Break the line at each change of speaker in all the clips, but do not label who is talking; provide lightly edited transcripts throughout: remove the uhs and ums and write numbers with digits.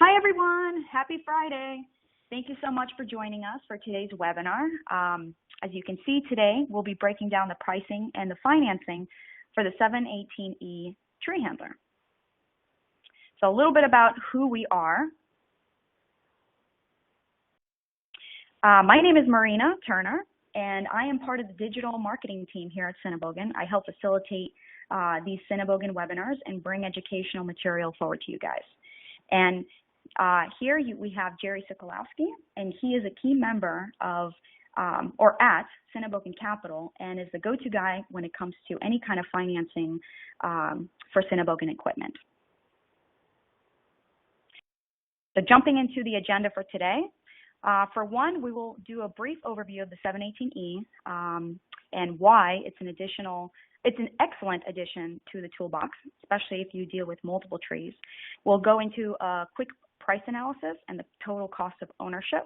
Hi, everyone. Happy Friday. Thank you so much for joining us for today's webinar. As you can see today, we'll be breaking down the pricing and the financing for the 718E tree handler. So a little bit about who we are. My name is Marina Turner, and I am part of the digital marketing team here at SENNEBOGEN. I help facilitate these SENNEBOGEN webinars and bring educational material forward to you guys. And here we have Jerry Sokolowski, and he is a key member of or at SENNEBOGEN Capital and is the go-to guy when it comes to any kind of financing for SENNEBOGEN equipment. So jumping into the agenda for today, for one, we will do a brief overview of the 718E and why it's an excellent addition to the toolbox, especially if you deal with multiple trees. We'll go into a quick price analysis and the total cost of ownership.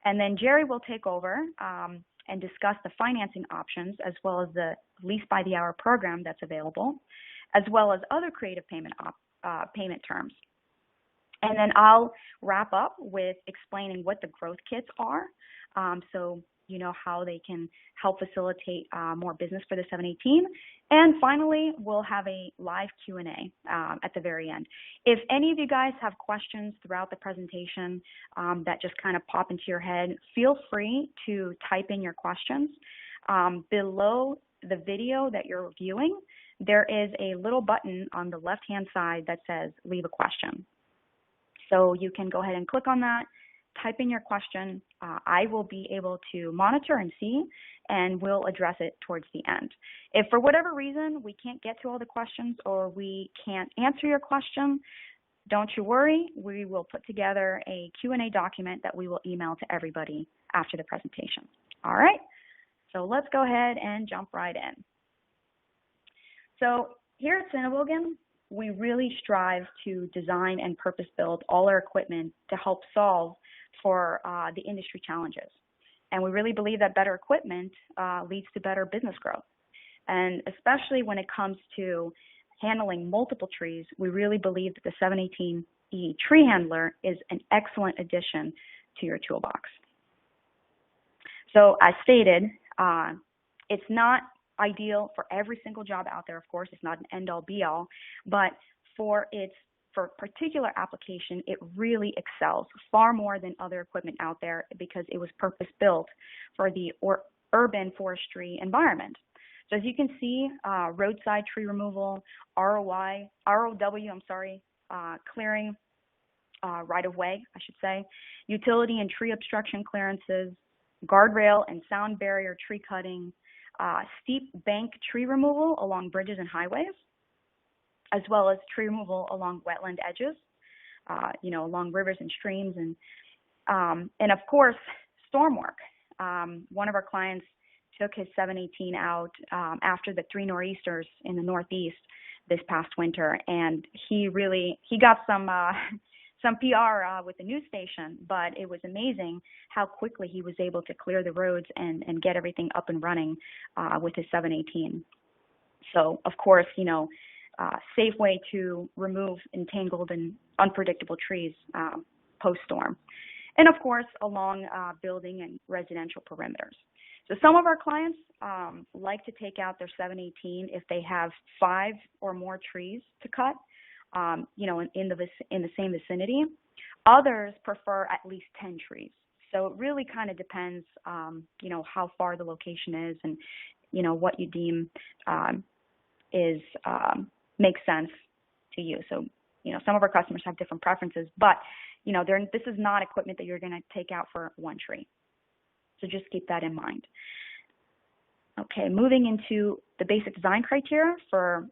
And then Jerry will take over and discuss the financing options as well as the lease by the hour program that's available, as well as other creative payment terms. And then I'll wrap up with explaining what the growth kits are, so you know how they can help facilitate more business for the 718. And finally, we'll have a live Q&A at the very end. If any of you guys have questions throughout the presentation that just kind of pop into your head, feel free to type in your questions. Below the video that you're viewing, there is a little button on the left-hand side that says leave a question. So you can go ahead and click on that, type in your question. I will be able to monitor and see, and we'll address it towards the end. If for whatever reason we can't get to all the questions or we can't answer your question, don't you worry. We will put together a Q&A document that we will email to everybody after the presentation. All right, so let's go ahead and jump right in. So here at SENNEBOGEN, we really strive to design and purpose build all our equipment to help solve for the industry challenges. And we really believe that better equipment leads to better business growth. And especially when it comes to handling multiple trees, we really believe that the 718E tree handler is an excellent addition to your toolbox. So as stated, it's not ideal for every single job out there. Of course, it's not an end-all be-all, but for particular application, it really excels far more than other equipment out there because it was purpose-built for the urban forestry environment. So as you can see, roadside tree removal, ROW, clearing right-of-way, I should say, utility and tree obstruction clearances, guardrail and sound barrier tree cutting, steep bank tree removal along bridges and highways, as well as tree removal along wetland edges, along rivers and streams, and of course, storm work. One of our clients took his 718 out after the 3 nor'easters in the Northeast this past winter, and he got some PR with the news station, but it was amazing how quickly he was able to clear the roads and get everything up and running with his 718. So, of course, safe way to remove entangled and unpredictable trees post-storm. And, of course, along building and residential perimeters. So some of our clients like to take out their 718 if they have 5 or more trees to cut. In the same vicinity. Others prefer at least 10 trees. So it really kind of depends, how far the location is and, what you deem makes sense to you. So, some of our customers have different preferences, but, this is not equipment that you're going to take out for 1 tree. So just keep that in mind. Okay, moving into the basic design criteria for,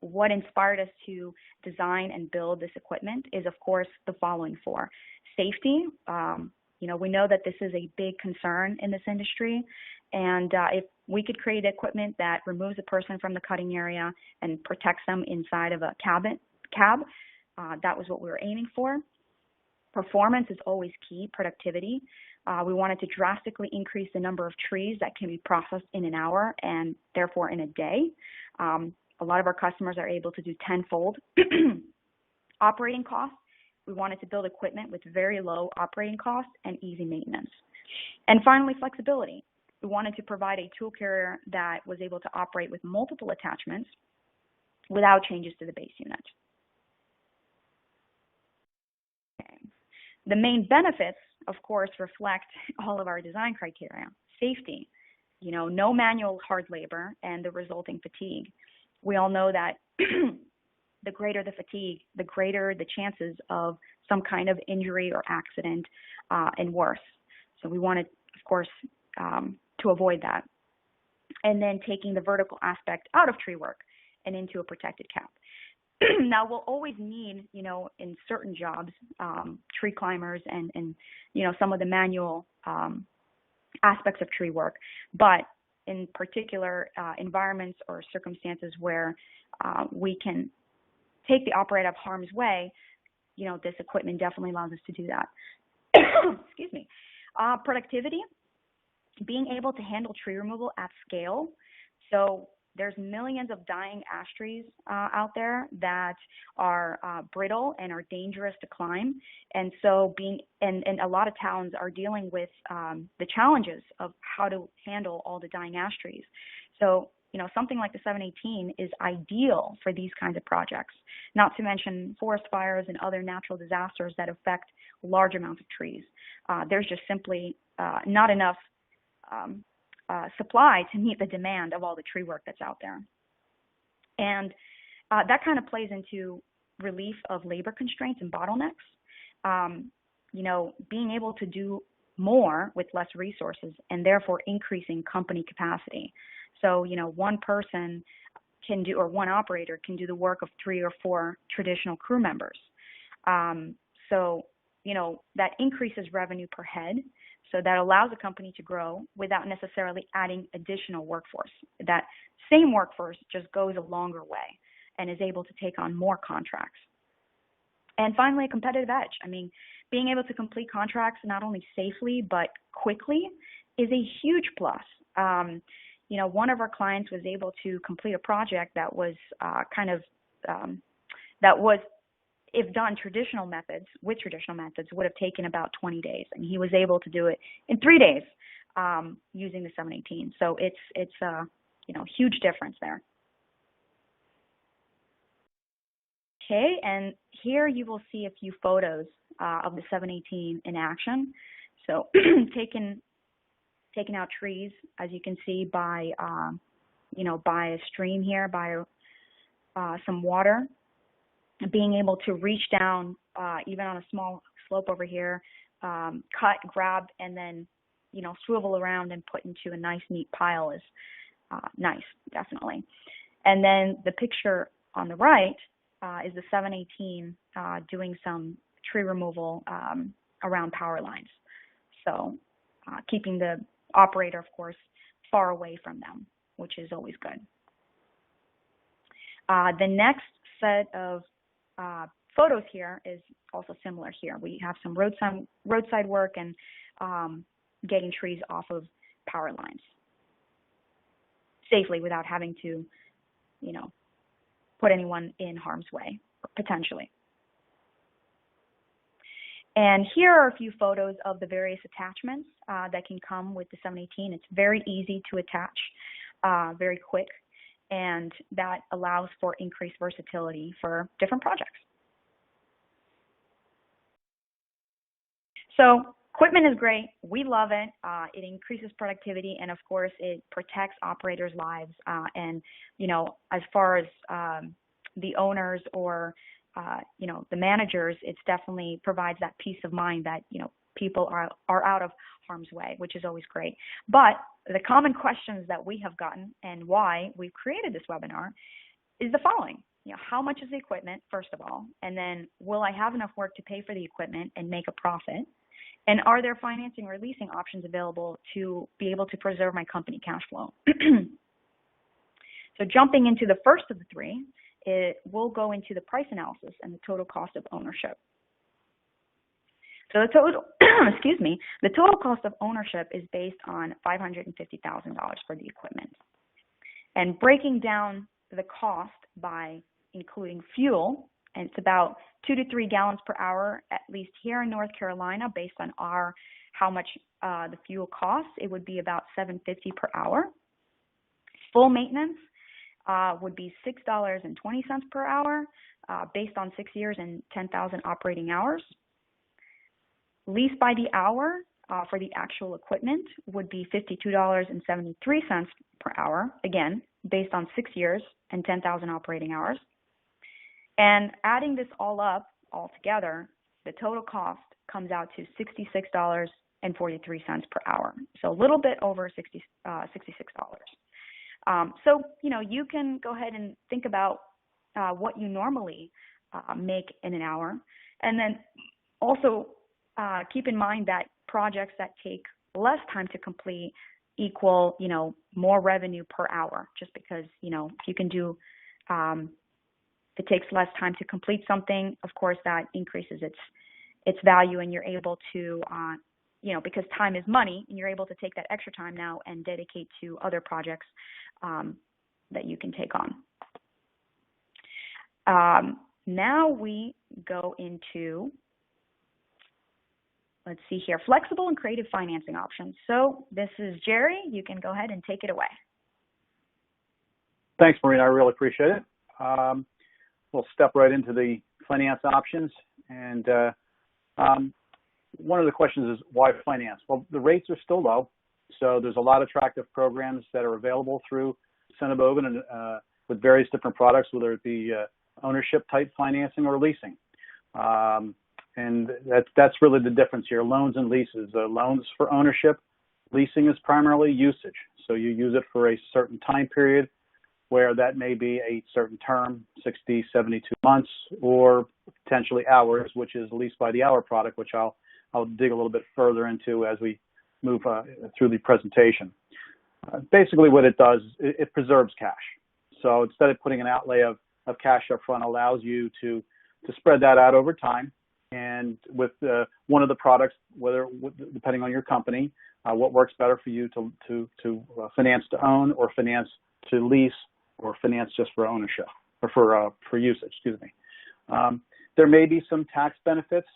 what inspired us to design and build this equipment is, of course, the following 4. Safety. We know that this is a big concern in this industry, and if we could create equipment that removes a person from the cutting area and protects them inside of a cab, that was what we were aiming for. Performance is always key, productivity. We wanted to drastically increase the number of trees that can be processed in an hour and therefore in a day. A lot of our customers are able to do tenfold Operating costs, we wanted to build equipment with very low operating costs and easy maintenance. And finally, flexibility. We wanted to provide a tool carrier that was able to operate with multiple attachments without changes to the base unit. Okay. The main benefits, of course, reflect all of our design criteria. Safety, no manual hard labor and the resulting fatigue. We all know that the greater the fatigue, the greater the chances of some kind of injury or accident and worse. So we wanted, of course, to avoid that. And then taking the vertical aspect out of tree work and into a protected cap. Now, we'll always need, in certain jobs, tree climbers and some of the manual aspects of tree work. But in particular environments or circumstances where we can take the operator out of harm's way, this equipment definitely allows us to do that. Excuse me. Productivity, being able to handle tree removal at scale. So there's millions of dying ash trees out there that are brittle and are dangerous to climb. And so and a lot of towns are dealing with the challenges of how to handle all the dying ash trees. So, something like the 718 is ideal for these kinds of projects, not to mention forest fires and other natural disasters that affect large amounts of trees. There's just simply not enough supply to meet the demand of all the tree work that's out there. And that kind of plays into relief of labor constraints and bottlenecks. Being able to do more with less resources and therefore increasing company capacity. So, one person can do, or one operator can do the work of 3 or 4 traditional crew members. So, that increases revenue per head. So that allows a company to grow without necessarily adding additional workforce. That same workforce just goes a longer way and is able to take on more contracts. And finally, a competitive edge. Being able to complete contracts not only safely but quickly is a huge plus. One of our clients was able to complete a project that was if done with traditional methods, would have taken about 20 days. And he was able to do it in 3 days using the 718. So it's a huge difference there. Okay, and here you will see a few photos of the 718 in action. So taking out trees, as you can see, by by a stream here, by some water. Being able to reach down, even on a small slope over here, cut, grab, and then, swivel around and put into a nice, neat pile is nice, definitely. And then the picture on the right is the 718 doing some tree removal around power lines. So keeping the operator, of course, far away from them, which is always good. The next set of photos here is also similar here. We have some roadside work and getting trees off of power lines safely without having to, put anyone in harm's way, potentially. And here are a few photos of the various attachments that can come with the 718. It's very easy to attach, very quick, and that allows for increased versatility for different projects. So equipment is great. We love it. It increases productivity, and of course, it protects operators' lives. And as far as the owners or the managers, it's definitely provides that peace of mind that people are out of harm's way, which is always great. But the common questions that we have gotten and why we've created this webinar is the following. How much is the equipment, first of all? And then, will I have enough work to pay for the equipment and make a profit? And are there financing or leasing options available to be able to preserve my company cash flow? So jumping into the first of the three, we'll go into the price analysis and the total cost of ownership. So the total, excuse me, the total cost of ownership is based on $550,000 for the equipment. And breaking down the cost by including fuel, and it's about 2 to 3 gallons per hour, at least here in North Carolina, based on how much the fuel costs. It would be about $7.50 per hour. Full maintenance would be $6.20 per hour, based on 6 years and 10,000 operating hours. Lease by the hour for the actual equipment would be $52.73 per hour, again, based on 6 years and 10,000 operating hours. And adding this all up, all together, the total cost comes out to $66.43 per hour. So a little bit over $66. So, you can go ahead and think about what you normally make in an hour. And then also keep in mind that projects that take less time to complete equal, more revenue per hour, just because, if you can do, it takes less time to complete something, of course, that increases its value, and you're able to, because time is money, and you're able to take that extra time now and dedicate to other projects that you can take on. Now we go into, let's see here, flexible and creative financing options. So this is Jerry. You can go ahead and take it away.
Thanks, Marina. I really appreciate it. We'll step right into the finance options. And one of the questions is, why finance? Well, the rates are still low, so there's a lot of attractive programs that are available through SENNEBOGEN and with various different products, whether it be ownership type financing or leasing. And that's really the difference here, loans and leases. Loans for ownership, leasing is primarily usage. So you use it for a certain time period, where that may be a certain term, 60, 72 months, or potentially hours, which is lease by the hour product, which I'll dig a little bit further into as we move through the presentation. Basically what it does, it preserves cash. So instead of putting an outlay of cash up front, allows you to spread that out over time. And with one of the products, depending on your company, what works better for you to finance to own, or finance to lease, or finance just for ownership, or for usage, excuse me. There may be some tax benefits.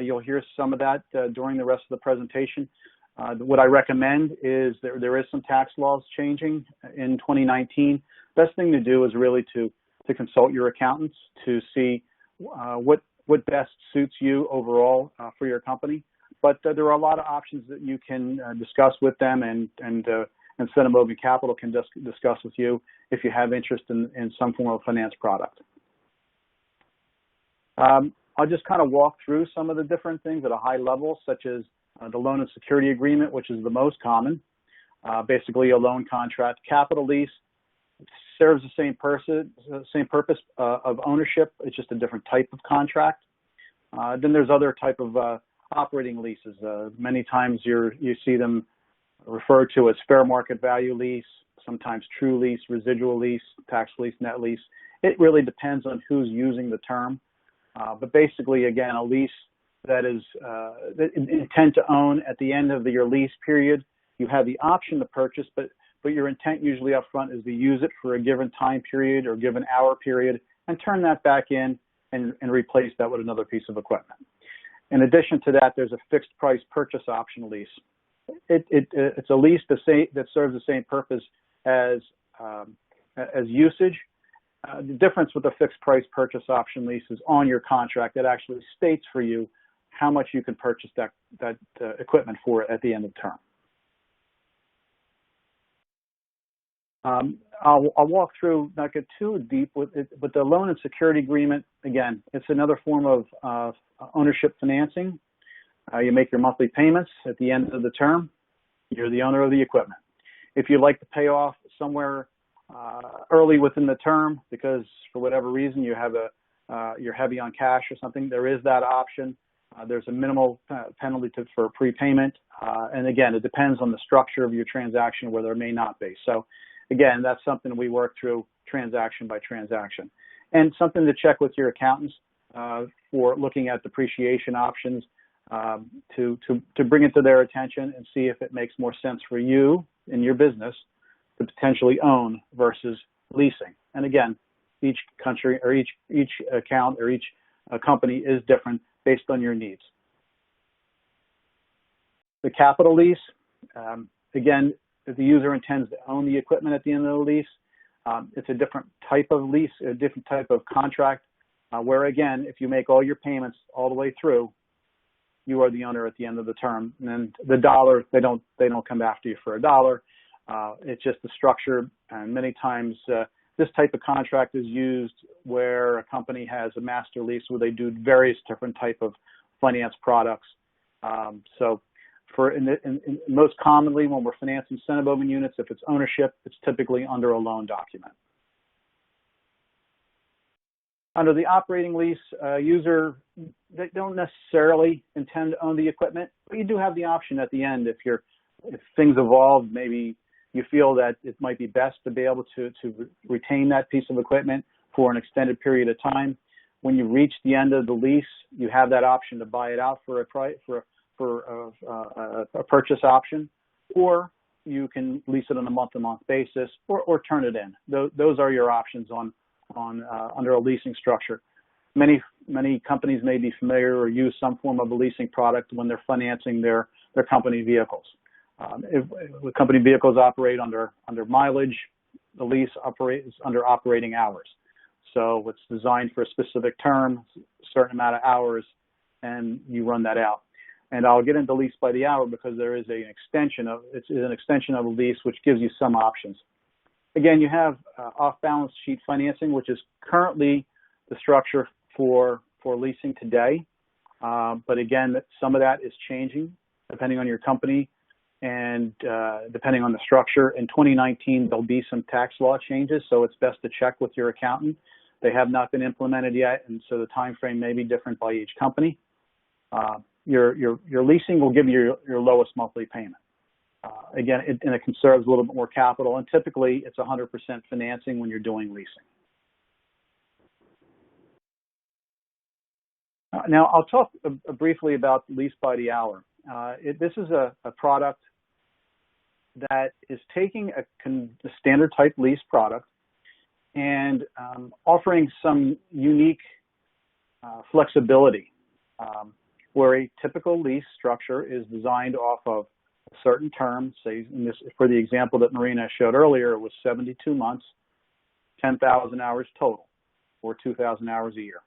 You'll hear some of that during the rest of the presentation. What I recommend is there is some tax laws changing in 2019. Best thing to do is really to consult your accountants to see what best suits you overall for your company. But there are a lot of options that you can discuss with them, and SENNEBOGEN Capital can discuss with you if you have interest in some form of finance product. I'll just kind of walk through some of the different things at a high level, such as the loan and security agreement, which is the most common. Basically a loan contract. Capital lease serves the same purpose of ownership. It's just a different type of contract. Then there's other type of operating leases. Many times you see them referred to as fair market value lease, sometimes true lease, residual lease, tax lease, net lease. It really depends on who's using the term. But basically, again, a lease that is intent to own at the end of your lease period. You have the option to purchase, but your intent usually up front is to use it for a given time period or given hour period and turn that back in and replace that with another piece of equipment. In addition to that, there's a fixed price purchase option lease. It's a lease that serves the same purpose as usage. The difference with the fixed price purchase option lease is on your contract. It actually states for you how much you can purchase that equipment for at the end of term. I'll walk through, not get too deep with it, but the loan and security agreement, again, it's another form of ownership financing. You make your monthly payments at the end of the term. You're the owner of the equipment. If you'd like to pay off somewhere early within the term because for whatever reason you have you're heavy on cash or something, there is that option. There's a minimal penalty for prepayment. And again, it depends on the structure of your transaction where there may not be. So again, that's something we work through transaction by transaction. And something to check with your accountants for looking at depreciation options to bring it to their attention and see if it makes more sense for you in your business to potentially own versus leasing. And again, each country or each account or each company is different based on your needs. The capital lease, again, if the user intends to own the equipment at the end of the lease, it's a different type of lease, a different type of contract, where again, if you make all your payments all the way through, you are the owner at the end of the term. And then the dollar, they don't come after you for a dollar. It's just the structure, and many times this type of contract is used where a company has a master lease where they do various different type of finance products. So most commonly when we're financing SENNEBOGEN units, if it's ownership, it's typically under a loan document. Under the operating lease, user, they don't necessarily intend to own the equipment, but you do have the option at the end if things evolve, maybe you feel that it might be best to be able to retain that piece of equipment for an extended period of time. When you reach the end of the lease, you have that option to buy it out for a purchase option, or you can lease it on a month-to-month basis, or turn it in. Those are your options under a leasing structure. Many companies may be familiar or use some form of a leasing product when they're financing their company vehicles. If company vehicles operate under mileage, the lease operates under operating hours. So it's designed for a specific term, a certain amount of hours, and you run that out. And I'll get into lease by the hour because there is an extension of a lease which gives you some options. Again, you have off-balance sheet financing, which is currently the structure for leasing today. But again, some of that is changing depending on your company and depending on the structure. In 2019, there'll be some tax law changes, so it's best to check with your accountant. They have not been implemented yet, and so the time frame may be different by each company. Your leasing will give you your lowest monthly payment. Again, and it conserves a little bit more capital, and typically it's 100% financing when you're doing leasing. Now, I'll talk briefly about lease by the hour. This is a product that is taking a standard type lease product and offering some unique flexibility, where a typical lease structure is designed off of a certain term. Say, for the example that Marina showed earlier, it was 72 months, 10,000 hours total, or 2,000 hours a year.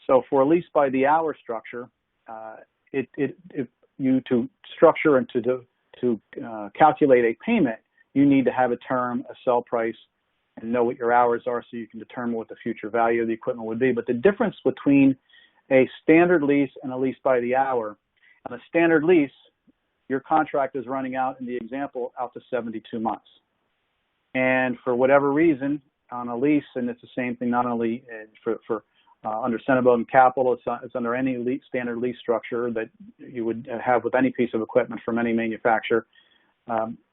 So for a lease by the hour structure, to structure and to calculate a payment, you need to have a term, a sell price, and know what your hours are so you can determine what the future value of the equipment would be. But the difference between a standard lease and a lease by the hour, on a standard lease, your contract is running out, in the example, out to 72 months. And for whatever reason, on a lease, and it's the same thing not only under SENNEBOGEN Capital, it's under any standard lease structure that you would have with any piece of equipment from any manufacturer.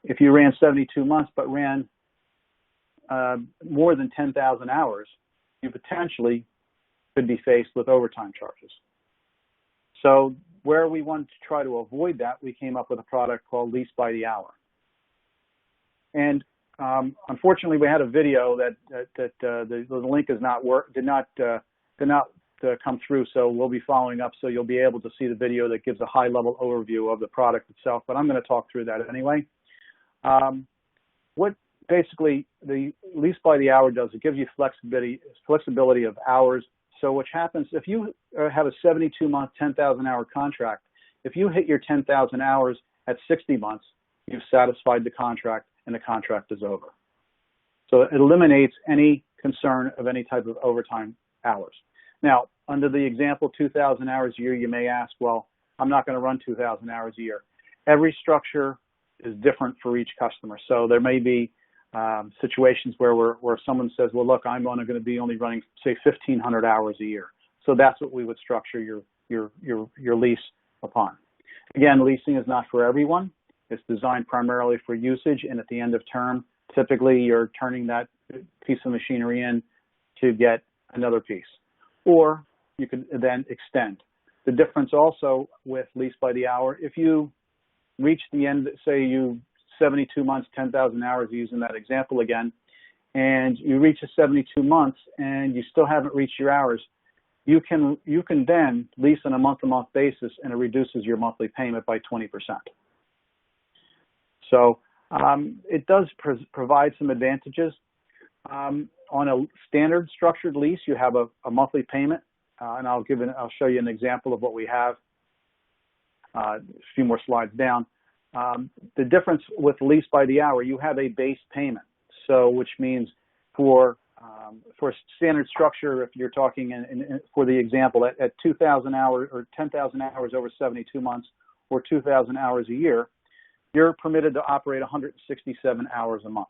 If you ran 72 months but ran more than 10,000 hours, you potentially could be faced with overtime charges. So where we wanted to try to avoid that, we came up with a product called Lease by the Hour. And unfortunately, we had a video that the link did not come through, so we'll be following up, so you'll be able to see the video that gives a high-level overview of the product itself, but I'm going to talk through that anyway. What basically the Lease by the Hour does, it gives you flexibility of hours. So what happens, if you have a 72-month, 10,000-hour contract, if you hit your 10,000 hours at 60 months, you've satisfied the contract and the contract is over. So it eliminates any concern of any type of overtime hours. Now, under the example 2,000 hours a year, you may ask, well, I'm not going to run 2,000 hours a year. Every structure is different for each customer. So there may be situations where someone says, well, look, I'm only going to be only running, say, 1,500 hours a year. So that's what we would structure your lease upon. Again, leasing is not for everyone. It's designed primarily for usage, and at the end of term, typically you're turning that piece of machinery in to get another piece. Or you could then extend. The difference also with lease by the hour, if you reach the end, say you 72 months, 10,000 hours, using that example again, and you reach the 72 months and you still haven't reached your hours, you can then lease on a month-to-month basis, and it reduces your monthly payment by 20%. So it does provide some advantages. On a standard structured lease, you have a monthly payment, and I'll show you an example of what we have a few more slides down. The difference with lease by the hour, you have a base payment. So, which means for standard structure, if you're talking for the example at 2,000 hours or 10,000 hours over 72 months, or 2,000 hours a year, you're permitted to operate 167 hours a month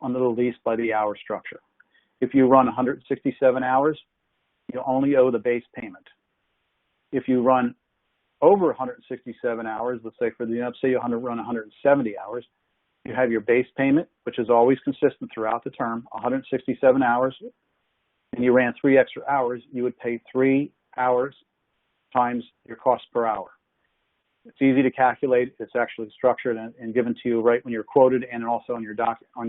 under the lease by the hour structure. If you run 167 hours, you only owe the base payment. If you run over 167 hours, let's say say you run 170 hours, you have your base payment, which is always consistent throughout the term, 167 hours, and you ran 3 extra hours, you would pay 3 hours times your cost per hour. It's easy to calculate. It's actually structured and given to you right when you're quoted, and also on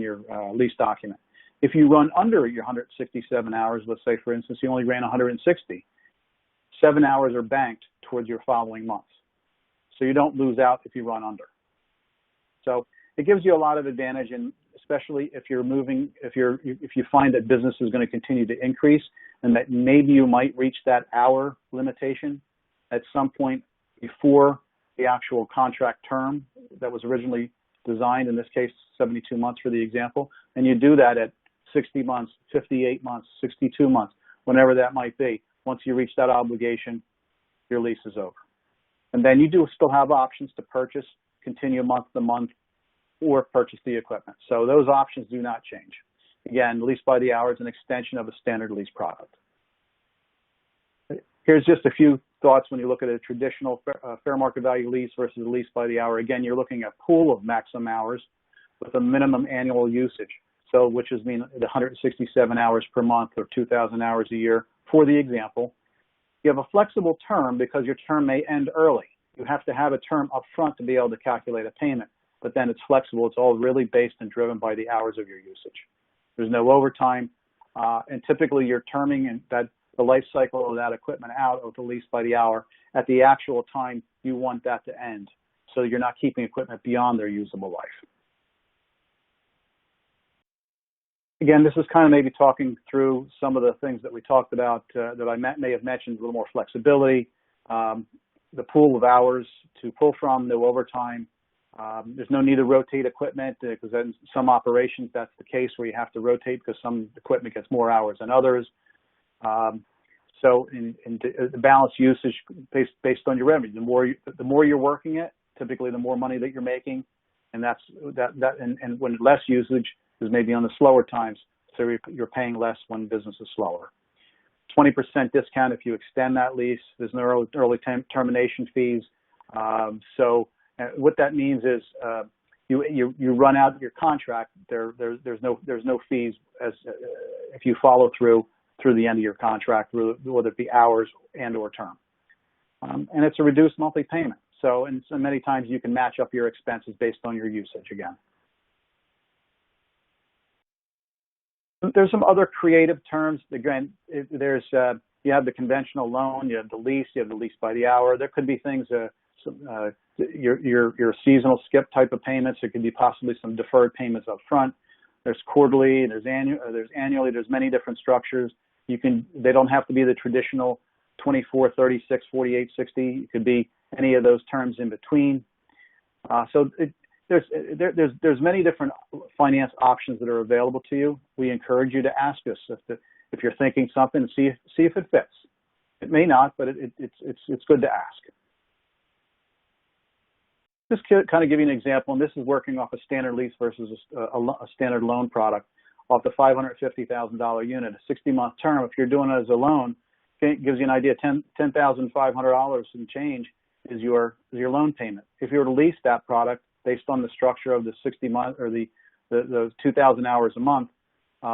your lease document. If you run under your 167 hours, let's say, for instance, you only ran 160, 7 hours are banked towards your following months. So you don't lose out if you run under. So it gives you a lot of advantage, and especially if you're moving, if you find that business is going to continue to increase, and that maybe you might reach that hour limitation at some point before the actual contract term that was originally designed, in this case 72 months for the example, and you do that at 60 months, 58 months, 62 months, whenever that might be. Once you reach that obligation, your lease is over. And then you do still have options to purchase, continue month to month, or purchase the equipment. So those options do not change. Again, lease by the hour is an extension of a standard lease product. Here's just a few thoughts when you look at a traditional fair market value lease versus a lease by the hour. Again, you're looking at a pool of maximum hours with a minimum annual usage. So, which is mean the 167 hours per month or 2,000 hours a year for the example. You have a flexible term because your term may end early. You have to have a term up front to be able to calculate a payment, but then it's flexible. It's all really based and driven by the hours of your usage. There's no overtime, and typically you're terming and that the life cycle of that equipment out of the lease by the hour at the actual time you want that to end. So you're not keeping equipment beyond their usable life. Again, this is kind of maybe talking through some of the things that we talked about that I may have mentioned, a little more flexibility, the pool of hours to pull from, no overtime. There's no need to rotate equipment because in some operations that's the case where you have to rotate because some equipment gets more hours than others. So in the balanced usage based on your revenue, the more you're working it, typically the more money that you're making, and and when less usage is maybe on the slower times, so you're paying less when business is slower. 20% discount if you extend that lease. There's no early termination fees. So what that means is you run out your contract. There's no fees as if you follow through the end of your contract, whether it be hours and or term. And it's a reduced monthly payment. So many times you can match up your expenses based on your usage again. There's some other creative terms. Again, you have the conventional loan, you have the lease by the hour. There could be things, your seasonal skip type of payments. There could be possibly some deferred payments up front. There's quarterly, there's annually, there's many different structures. They don't have to be the traditional 24, 36, 48, 60. It could be any of those terms in between. There's many different finance options that are available to you. We encourage you to ask us if you're thinking something, and see if it fits. It may not, but it's good to ask. Just kind of give you an example, and this is working off a standard lease versus a standard loan product. Off the $550,000 unit, a 60-month term. If you're doing it as a loan, it gives you an idea. $10,500 and change is your loan payment. If you were to lease that product based on the structure of the 60-month or the 2,000 hours a month,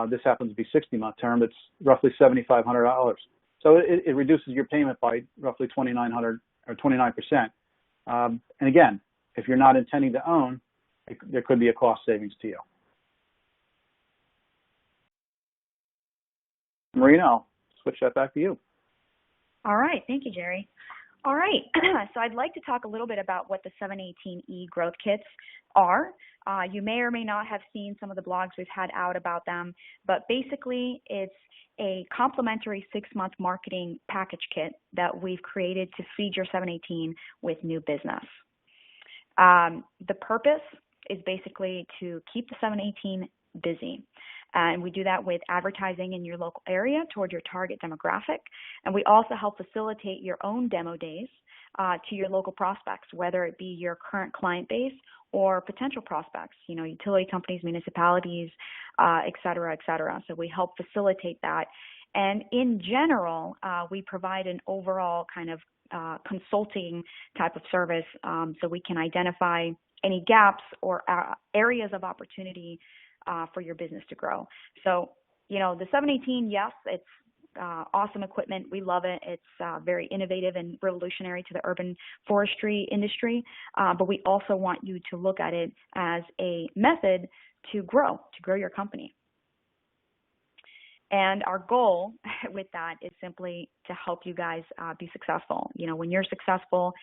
this happens to be 60-month term. It's roughly $7,500. So it reduces your payment by roughly $2,900 or 29%. And again, if you're not intending to own, there could be a cost savings to you. Marina, I'll switch that back to you.
All right. Thank you, Jerry. All right. So I'd like to talk a little bit about what the 718E growth kits are. You may or may not have seen some of the blogs we've had out about them, but basically it's a complimentary 6-month marketing package kit that we've created to feed your 718 with new business. The purpose is basically to keep the 718 busy. And we do that with advertising in your local area toward your target demographic. And we also help facilitate your own demo days to your local prospects, whether it be your current client base or potential prospects, utility companies, municipalities, et cetera, et cetera. So we help facilitate that. And in general, we provide an overall kind of consulting type of service so we can identify any gaps or areas of opportunity for your business to grow. So, the 718, yes, it's awesome equipment. We love it. It's very innovative and revolutionary to the urban forestry industry. But we also want you to look at it as a method to grow your company. And our goal with that is simply to help you guys be successful. When you're successful,